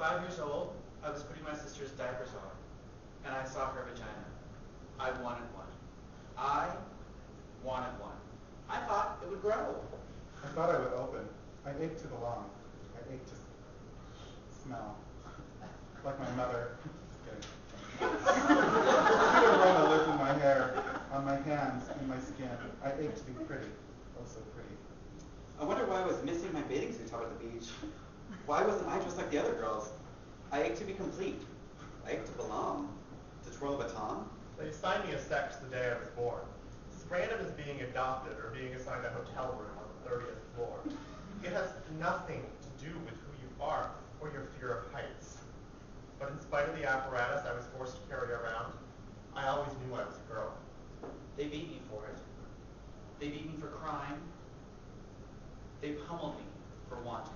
5 years old, I was putting my sister's diapers on, and I saw her vagina. I wanted one. I wanted one. I thought it would grow. I thought I would open. I ached to belong. I ached to smell. Like my mother. She would run a lick in my hair, on my hands, in my skin. I ached to be pretty. Oh, so pretty. I wonder why I was missing my bathing suit out at the beach. Why wasn't I dressed like the other girls? I ached to be complete. I ached to belong. To twirl a baton. They assigned me a sex the day I was born. It's random as being adopted or being assigned a hotel room on the 30th floor. It has nothing to do with who you are or your fear of heights. But in spite of the apparatus I was forced to carry around, I always knew I was a girl. They beat me for it. They beat me for crying. They pummeled me for wanting.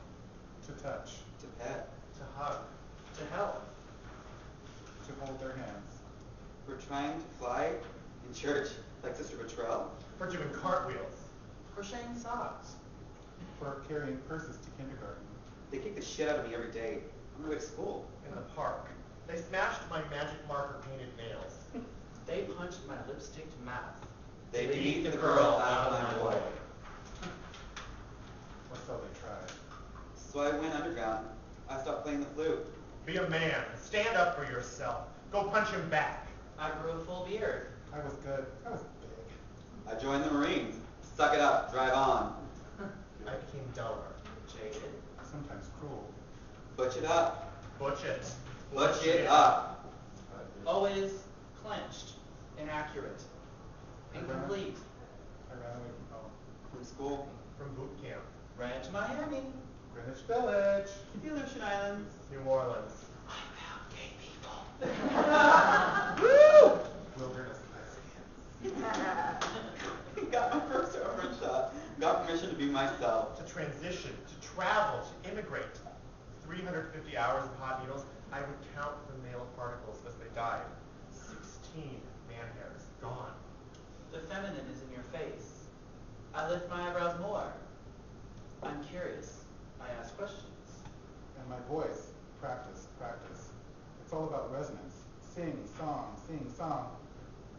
To touch. To pet. To hug. To help. To hold their hands. For trying to fly in church like Sister Betrell. For doing cartwheels. Crocheting socks. For carrying purses to kindergarten. They kick the shit out of me every day on the way to school. In the park. They smashed my magic marker painted nails. They punched my lipstick to mouth. They beat the girl out of my boy. Or so they tried. So I went underground. I stopped playing the flute. Be a man. Stand up for yourself. Go punch him back. I grew a full beard. I was good. I was big. I joined the Marines. Suck it up. Drive on. I became duller. Jaded. Sometimes cruel. Butch it up. Butch it. Butch it up. Always clenched. Inaccurate. Incomplete. I ran away from home. From school. From boot camp. Ran to Miami. Greenwich Village. The Aleutian Islands. New Orleans. I found gay people. Woo! Wilderness Mexicans. Got my first armor shot. Got permission to be myself. To transition, to travel, to immigrate. 350 hours of hot needles, I would count the male particles as they died. 16 man hairs, gone. The feminine is in your face. I lift my eyebrows more. I'm curious. I ask questions. And my voice. Practice, practice. It's all about resonance. Sing, song, sing, song.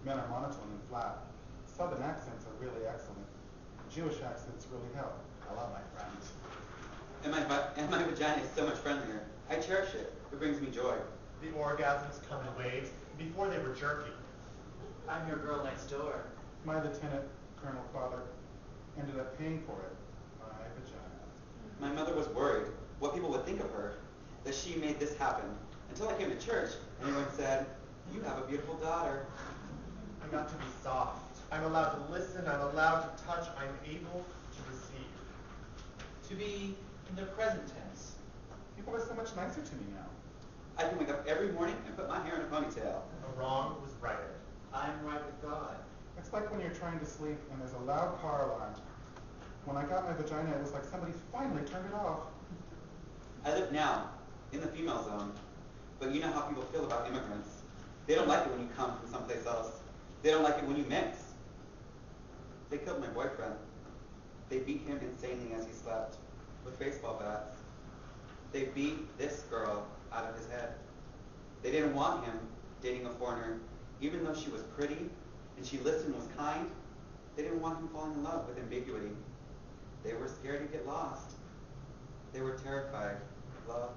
Men are monotone and flat. Southern accents are really excellent. Jewish accents really help. Hello, my friend. And my vagina is so much friendlier. I cherish it. It brings me joy. The orgasms come in waves. Before they were jerky. I'm your girl next door. My lieutenant, colonel father, ended up paying for it. My vagina. My mother was worried what people would think of her, that she made this happen. Until I came to church, and everyone said, "You have a beautiful daughter." I got to be soft. I'm allowed to listen. I'm allowed to touch. I'm able to receive. To be in the present tense. People are so much nicer to me now. I can wake up every morning and put my hair in a ponytail. A wrong was righted. I'm right with God. It's like when you're trying to sleep and there's a loud car alarm. When I got my vagina, it was like somebody finally turned it off. I live now in the female zone, but you know how people feel about immigrants. They don't like it when you come from someplace else. They don't like it when you mix. They killed my boyfriend. They beat him insanely as he slept with baseball bats. They beat this girl out of his head. They didn't want him dating a foreigner, even though she was pretty and she listened and was kind. They didn't want him falling in love with ambiguity. They were scared he'd get lost. They were terrified of love.